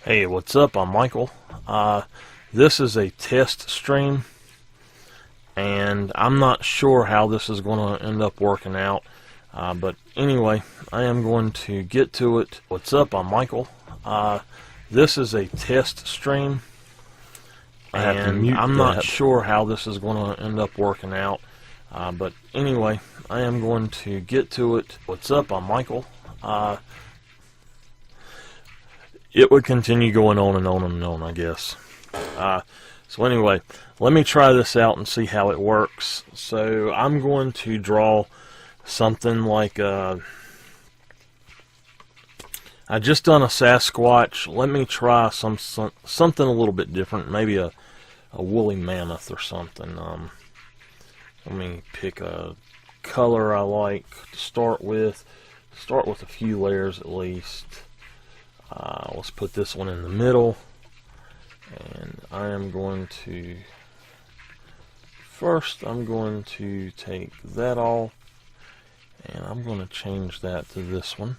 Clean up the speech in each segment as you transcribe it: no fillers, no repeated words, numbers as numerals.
Hey, what's up? I'm Michael. This is a test stream, and I'm not sure how this is going to end up working out. But anyway, I am going to get to it. What's up? I'm Michael. This is a test stream, and I'm not sure how this is going to end up working out. But anyway, I am going to get to it. What's up? I'm Michael. It would continue going on and on and on, I guess. So anyway, let me try this out and see how it works. So I'm going to draw something like I just done a Sasquatch. Let me try something a little bit different, maybe a woolly mammoth or something. Let me pick a color I like to start with. Start with a few layers at least. Let's put this one in the middle, and I am going to first take that off, and I'm going to change that to this one,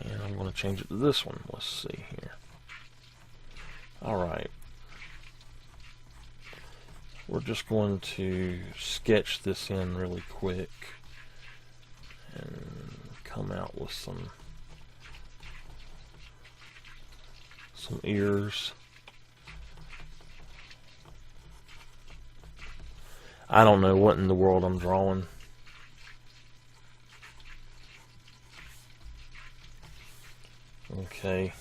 and I'm going to change it to this one. Let's see here. Alright, we're just going to sketch this in really quick and come out with some ears. I don't know what in the world I'm drawing. Okay.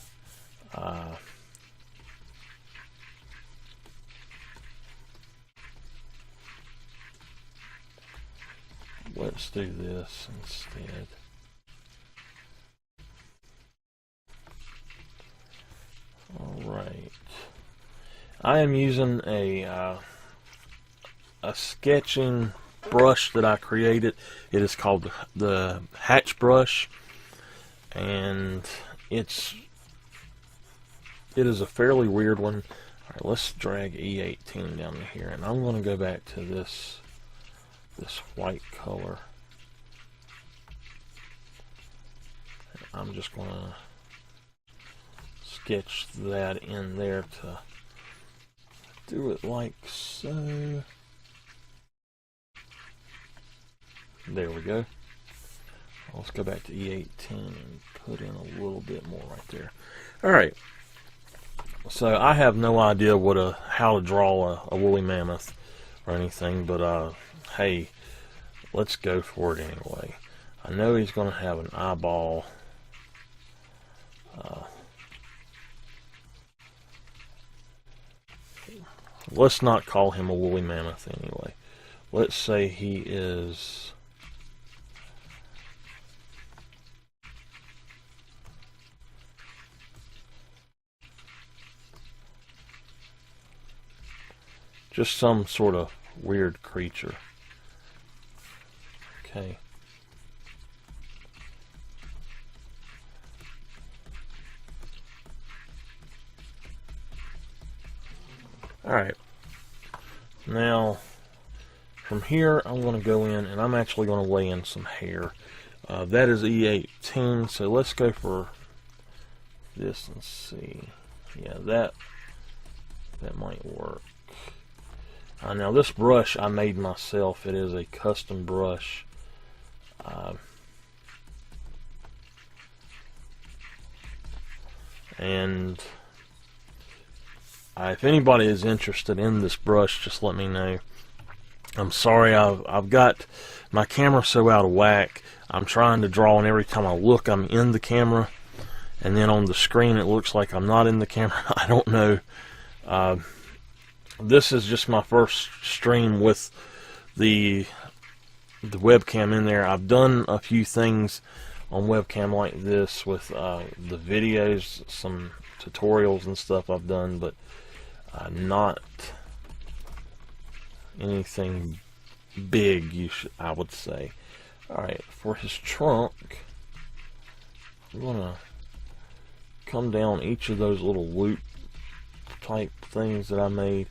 Let's do this instead. Alright, I am using a sketching brush that I created. It is called the Hatch brush, and it is a fairly weird one. Alright, let's drag E18 down to here, and I'm going to go back to this white color. I'm just going to sketch that in there to do it like so. There we go. Let's go back to E18 and put in a little bit more right there. Alright, so I have no idea how to draw a woolly mammoth or anything, but hey, let's go for it anyway. I know he's going to have an eyeball. Let's not call him a woolly mammoth anyway. Let's say he is just some sort of weird creature. Okay. Alright, now from here I'm going to go in and I'm actually going to lay in some hair. That is E18, so let's go for this and see. Yeah, that might work. Now this brush I made myself. It is a custom brush. And if anybody is interested in this brush, just let me know. I'm sorry, I've got my camera so out of whack. I'm trying to draw, and every time I look, I'm in the camera, and then on the screen it looks like I'm not in the camera. I don't know. This is just my first stream with the webcam in there. I've done a few things on webcam like this with the videos, some tutorials and stuff I've done, but not anything big, I would say. Alright, for his trunk, I'm going to come down each of those little loop type things that I made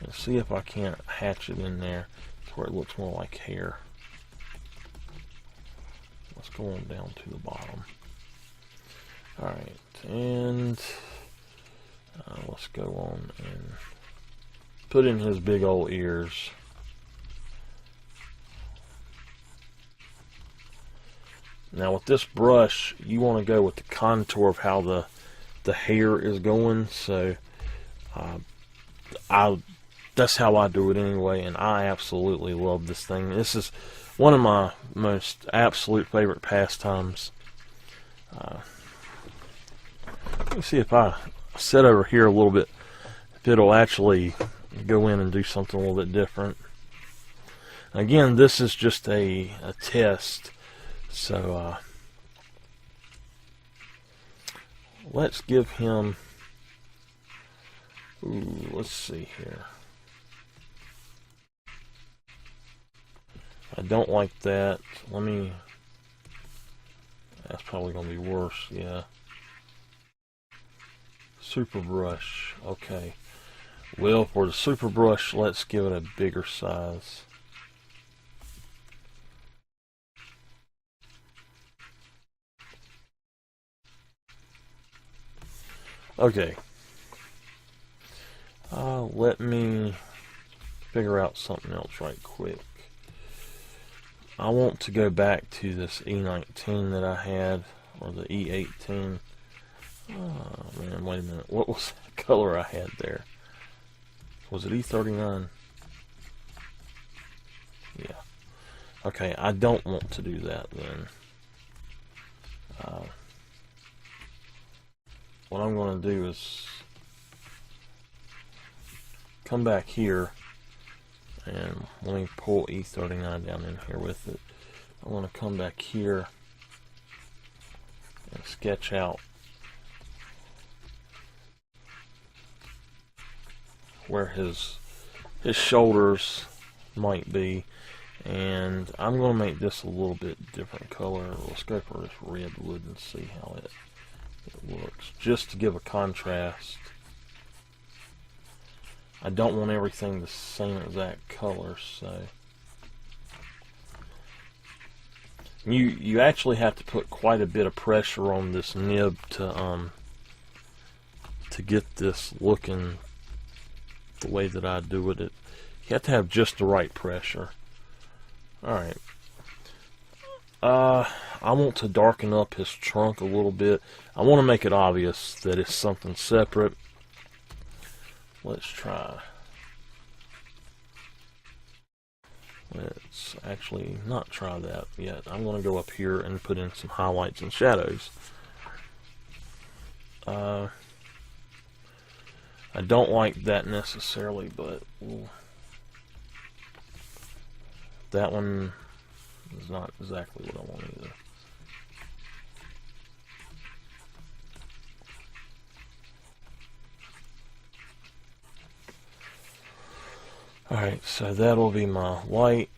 and see if I can't hatch it in there to where it looks more like hair. Let's go on down to the bottom. Alright, and let's go on and put in his big old ears. Now with this brush, you want to go with the contour of how the hair is going, so that's how I do it anyway, and I absolutely love this thing. This is one of my most absolute favorite pastimes. Let me see if I set over here a little bit, if it'll actually go in and do something a little bit different. Again, this is just a test, so let's give him, let's see here. I don't like that. That's probably going to be worse, yeah. Super brush, okay. Well, for the super brush, let's give it a bigger size. Okay. Let me figure out something else right quick. I want to go back to this E19 that I had, or the E18. Oh man, wait a minute. What was the color I had there? Was it E39? Yeah. Okay, I don't want to do that then. What I'm going to do is come back here, and let me pull E39 down in here with it. I want to come back here and sketch out where his shoulders might be, and I'm going to make this a little bit different color. Let's go for this redwood and see how it looks, just to give a contrast. I don't want everything the same exact color, so you actually have to put quite a bit of pressure on this nib to get this looking the way that I do it. You have to have just the right pressure. Alright. I want to darken up his trunk a little bit. I want to make it obvious that it's something separate. Let's try. Let's actually not try that yet. I'm going to go up here and put in some highlights and shadows. I don't like that necessarily, but that one is not exactly what I want either. Alright, so that'll be my white.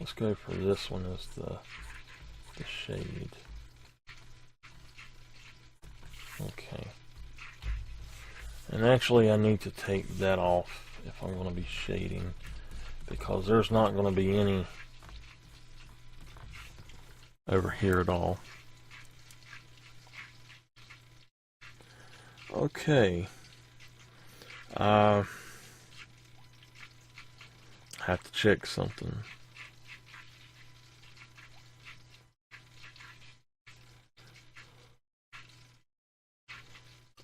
Let's go for this one as the shade. Okay. And actually I need to take that off if I'm going to be shading, because there's not going to be any over here at all. Okay. I have to check something.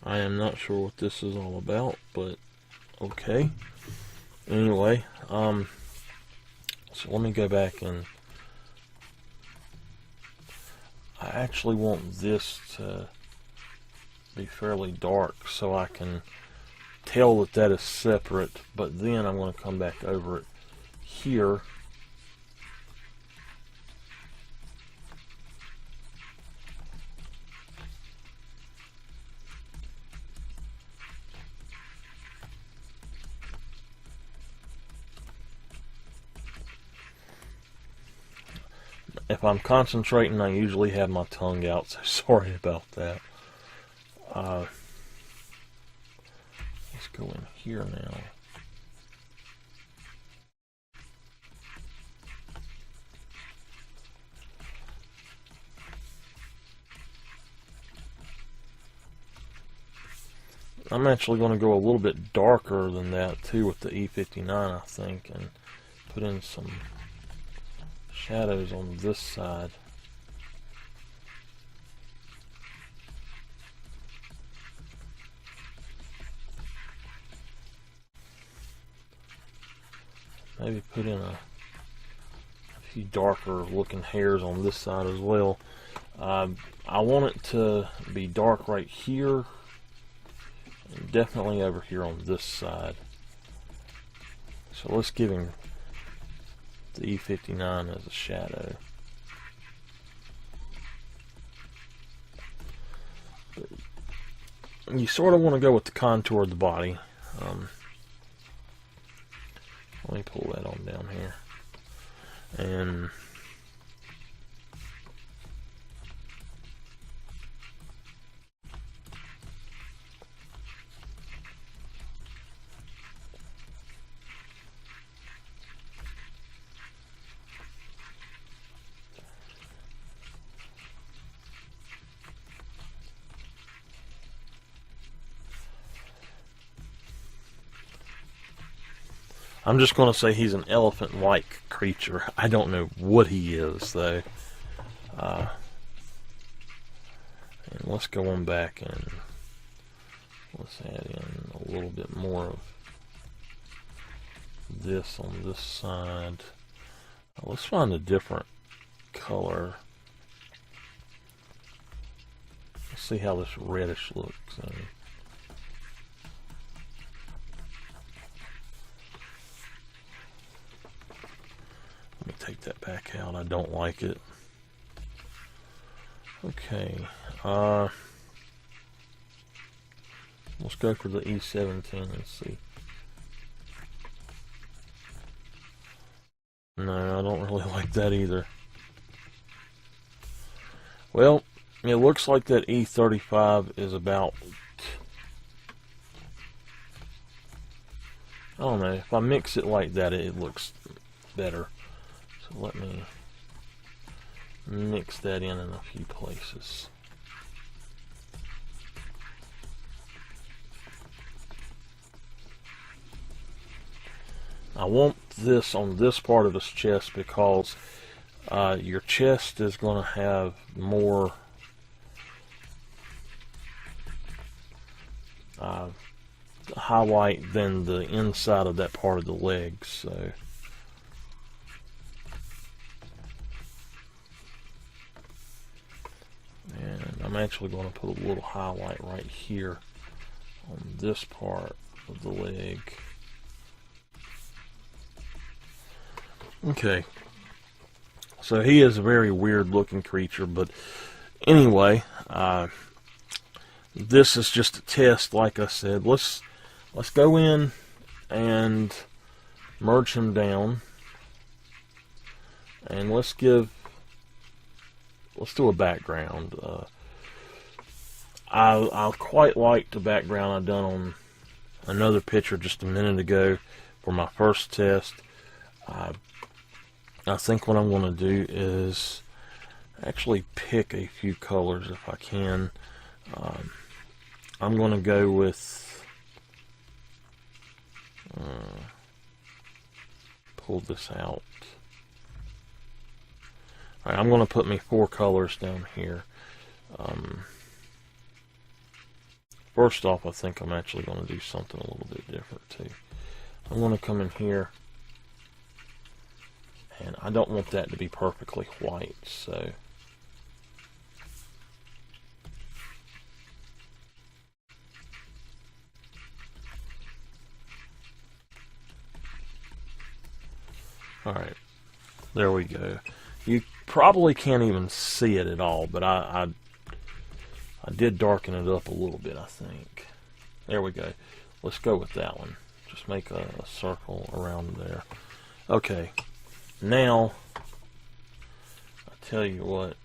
I am not sure what this is all about, but okay. Anyway, so let me go back, and I actually want this to be fairly dark so I can tell that that is separate, but then I'm going to come back over it here. If I'm concentrating, I usually have my tongue out, so sorry about that. Let's go in here now. I'm actually going to go a little bit darker than that too with the E59, I think, and put in some shadows on this side. Maybe put in a few darker looking hairs on this side as well. I want it to be dark right here, and definitely over here on this side. So let's give him the E59 as a shadow. But you sort of want to go with the contour of the body. Let me pull that on down here. And I'm just going to say he's an elephant-like creature. I don't know what he is, though. And let's go on back and let's add in a little bit more of this on this side. Let's find a different color. Let's see how this reddish looks. Let me take that back out. I don't like it. Okay. Let's go for the E17 and see. No, I don't really like that either. Well, it looks like that E35 is about, I don't know, if I mix it like that, it looks better. So let me mix that in a few places. I want this on this part of his chest because your chest is going to have more highlight than the inside of that part of the legs. So and I'm actually going to put a little highlight right here on this part of the leg. Okay, so he is a very weird looking creature, but anyway, this is just a test. Like I said, let's go in and merge him down, and let's do a background. I quite like the background I done on another picture just a minute ago for my first test. I think what I'm going to do is actually pick a few colors if I can. I'm going to go with, pull this out. Alright, I'm going to put me 4 colors down here. First off, I think I'm actually going to do something a little bit different too. I'm going to come in here, and I don't want that to be perfectly white, so alright, there we go. You probably can't even see it at all, but I did darken it up a little bit, I think. There we go. Let's go with that one. Just make a circle around there. Okay. Now, I tell you what,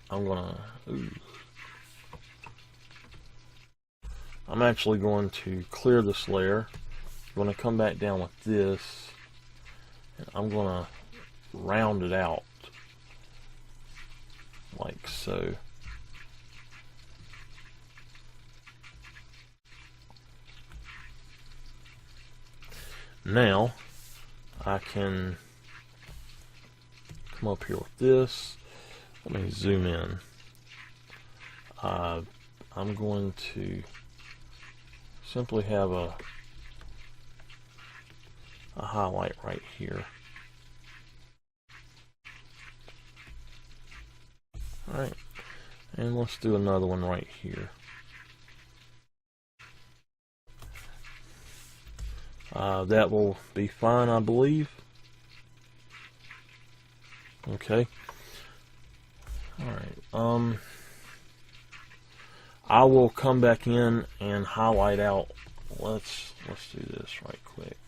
I'm actually going to clear this layer. I'm going to come back down with this, and I'm going to round it out like so. Now I can come up here with this. Let me zoom in. I'm going to simply have a highlight right here. Alright, and let's do another one right here. That will be fine, I believe. Okay. Alright, I will come back in and highlight out. Let's do this right quick.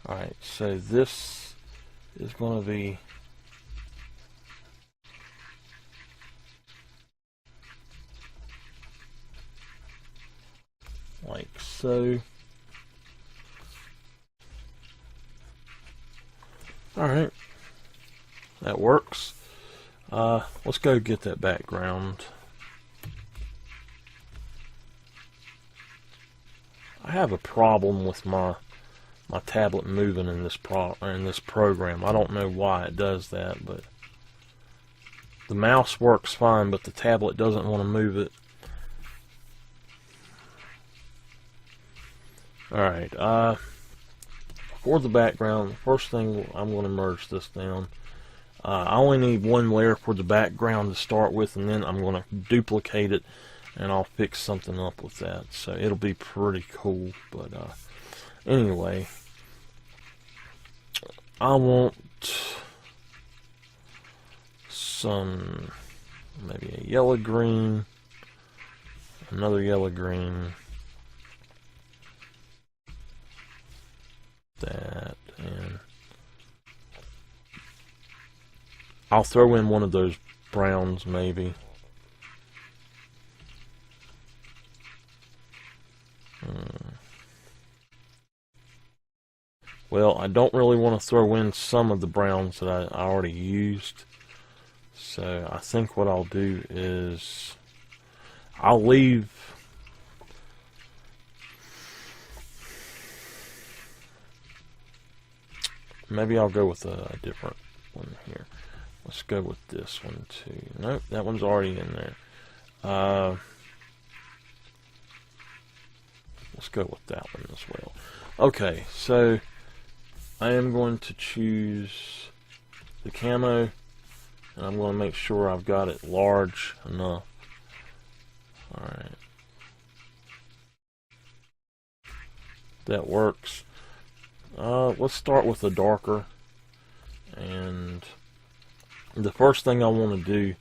Alright, so this is going to be like so. Alright, that works. Let's go get that background. I have a problem with my tablet moving in this program. I don't know why it does that, but the mouse works fine, but the tablet doesn't want to move it. Alright, for the background, first thing, I'm going to merge this down. I only need one layer for the background to start with, and then I'm going to duplicate it, and I'll fix something up with that. So it'll be pretty cool. But anyway, I want some, maybe a yellow green, another yellow green, that, and I'll throw in one of those browns maybe. Well, I don't really want to throw in some of the browns that I already used. So I think what I'll do is I'll leave maybe I'll go with a different one here. Let's go with this one too. Nope, that one's already in there. Let's go with that one as well. Okay, so I am going to choose the camo, and I'm going to make sure I've got it large enough. Alright. That works. Let's start with the darker, and the first thing I want to do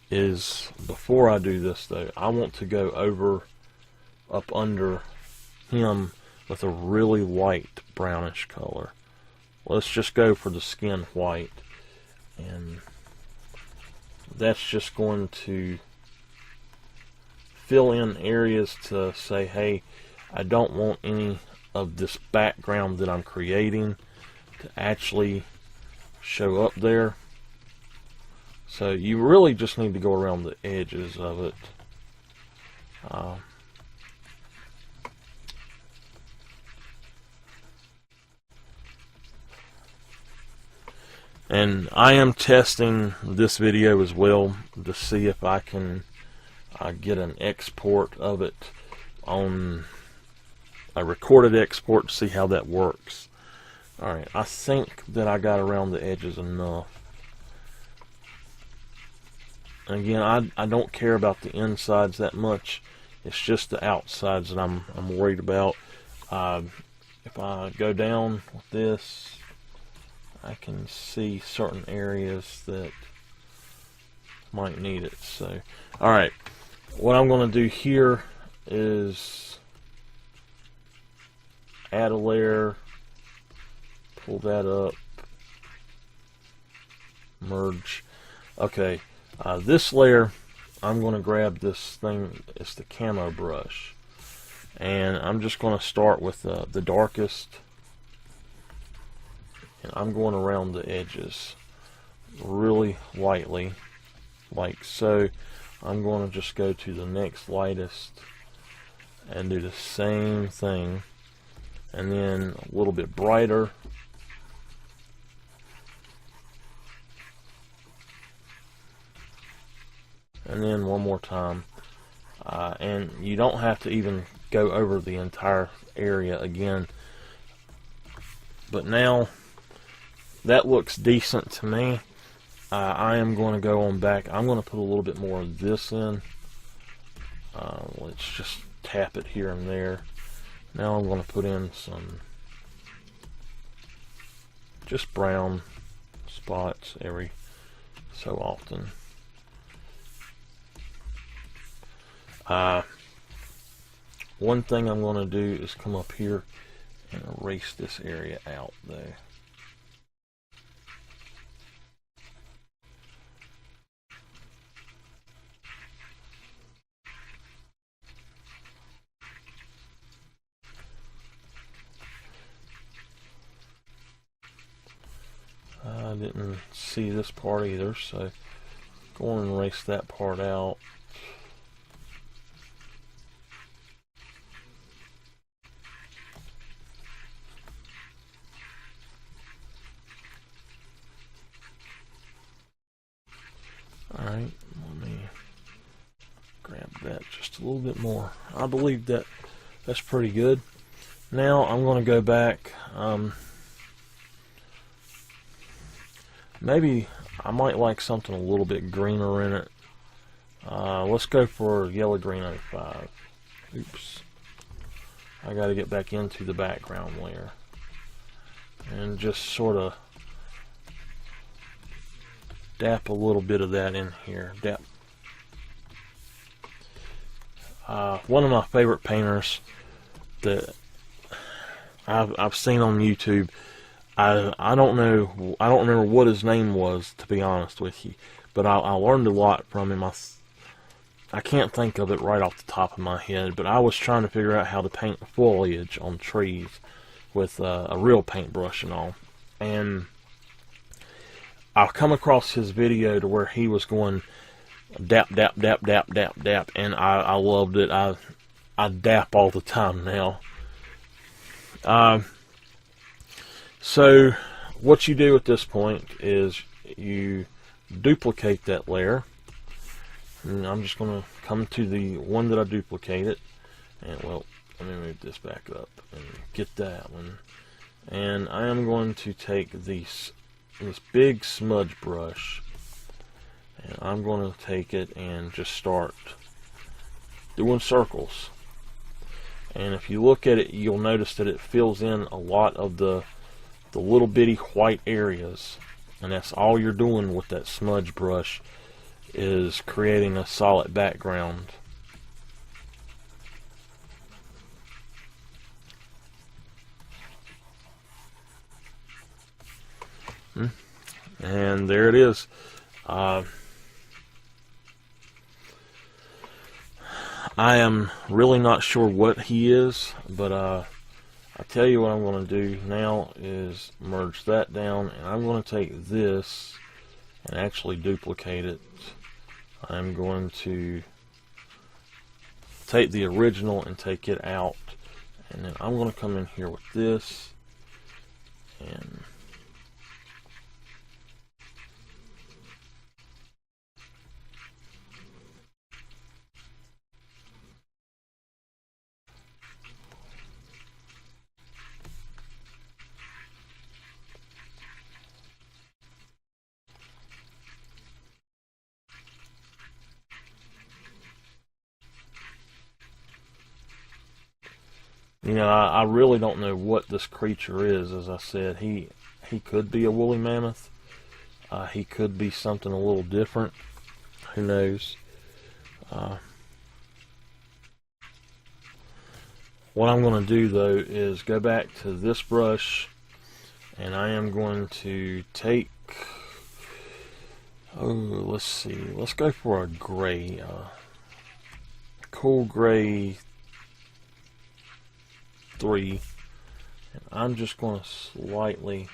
is, before I do this though, I want to go up under him with a really light brownish color. Let's just go for the skin white, and that's just going to fill in areas to say, hey, I don't want any of this background that I'm creating to actually show up there. So you really just need to go around the edges of it. And I am testing this video as well to see if I can get an export of it on a recorded export to see how that works. Alright, I think that I got around the edges enough. Again, I don't care about the insides that much. It's just the outsides that I'm worried about. If I go down with this, I can see certain areas that might need it. So, alright, what I'm going to do here is add a layer, pull that up, merge. Okay, this layer, I'm going to grab this thing, it's the camo brush, and I'm just going to start with the darkest, and I'm going around the edges really lightly, like so. I'm going to just go to the next lightest, and do the same thing, and then a little bit brighter, and then one more time. And you don't have to even go over the entire area again. But now that looks decent to me. I am going to go on back. I'm going to put a little bit more of this in. Let's just tap it here and there. Now I'm going to put in some just brown spots every so often. One thing I'm going to do is come up here and erase this area out there. I didn't see this part either, so go on and erase that part out. Alright, let me grab that just a little bit more. I believe that's pretty good. Now I'm going to go back. Maybe I might like something a little bit greener in it. Let's go for yellow green 05. Oops. I got to get back into the background layer and just sort of dap a little bit of that in here. Dap. One of my favorite painters that I've seen on YouTube. I don't know. I don't remember what his name was, to be honest with you, but I learned a lot from him. I can't think of it right off the top of my head, but I was trying to figure out how to paint foliage on trees with a real paintbrush and all, and I've come across his video to where he was going dap, dap, dap, dap, dap, dap, and I loved it. I dap all the time now. So what you do at this point is you duplicate that layer, and I'm just going to come to the one that I duplicated, and well, let me move this back up and get that one, and I am going to take this big smudge brush, and I'm going to take it and just start doing circles. And if you look at it, you'll notice that it fills in a lot of the little bitty white areas, and that's all you're doing with that smudge brush, is creating a solid background. And there it is. I am really not sure what he is, but I tell you what I'm going to do now is merge that down, and I'm going to take this and actually duplicate it. I'm going to take the original and take it out, and then I'm going to come in here with this and you know, I really don't know what this creature is. As I said, he could be a woolly mammoth. He could be something a little different. Who knows? What I'm going to do though is go back to this brush, and I am going to take, let's see, let's go for a gray, cool gray 3, and I'm just going to slightly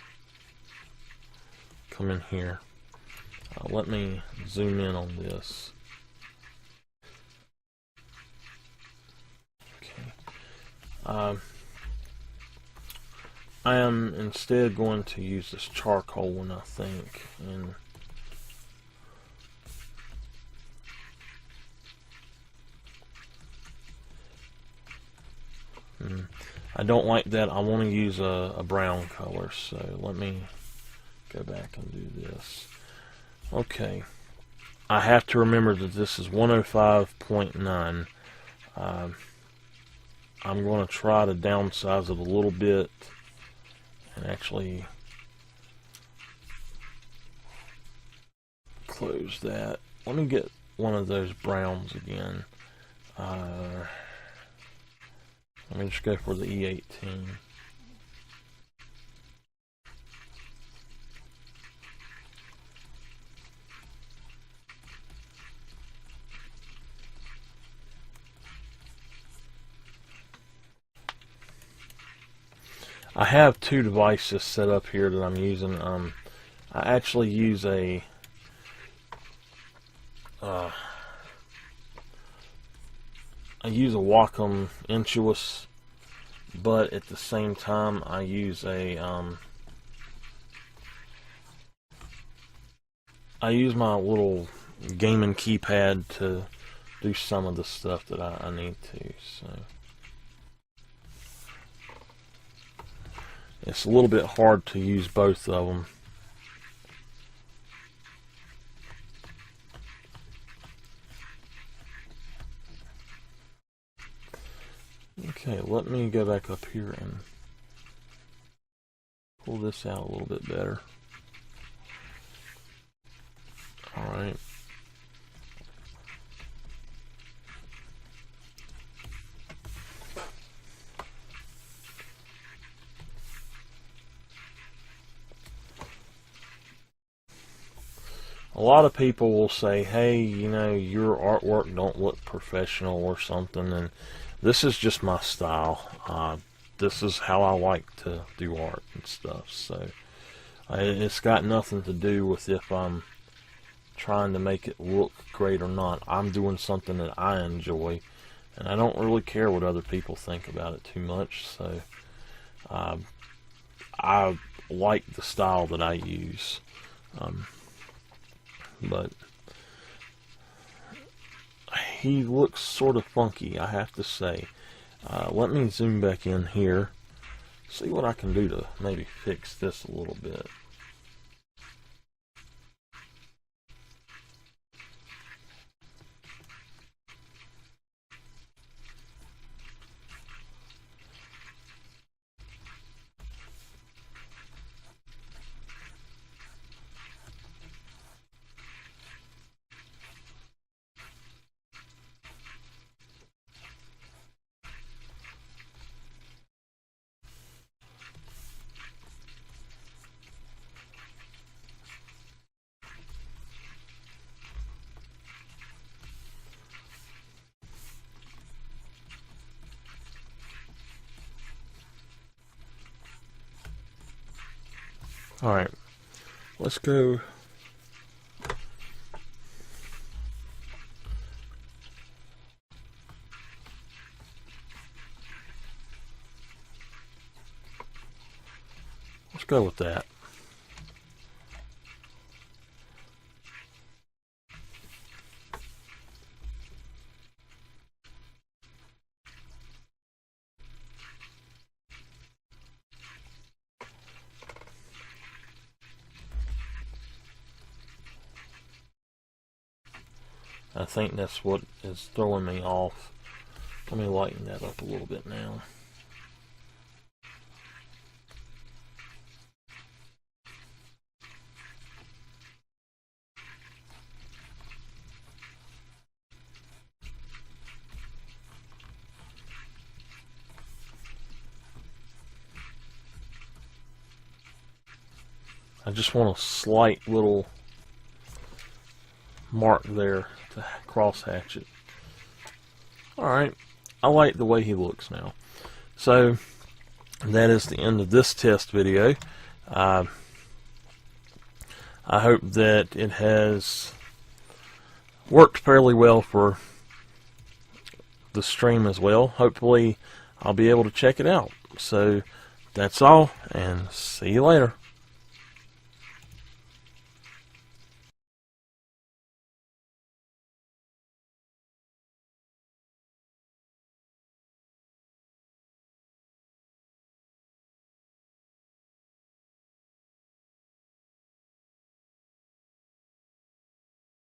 come in here. Let me zoom in on this. Okay. I am instead going to use this charcoal one, I think, and I don't like that. I want to use a brown color, so let me go back and do this. Okay, I have to remember that this is 105.9. I'm going to try to downsize it a little bit and actually close that. Let me get one of those browns again. Let me just go for the E18. I have two devices set up here that I'm using. I actually use a Wacom Intuos, but at the same time I use a I use my little gaming keypad to do some of the stuff that I need to. So it's a little bit hard to use both of them. Okay, let me go back up here and pull this out a little bit better. Alright. A lot of people will say, hey, you know, your artwork don't look professional or something, and this is just my style. This is how I like to do art and stuff. So it's got nothing to do with if I'm trying to make it look great or not. I'm doing something that I enjoy, and I don't really care what other people think about it too much. So I like the style that I use. But he looks sort of funky, I have to say. Let me zoom back in here, see what I can do to maybe fix this a little bit. Alright, let's go. Let's go with that. I think that's what is throwing me off. Let me lighten that up a little bit now. I just want a slight little mark there to cross hatch it. Alright, I like the way he looks now. So that is the end of this test video. I hope that it has worked fairly well for the stream as well. Hopefully I'll be able to check it out. So that's all, and see you later.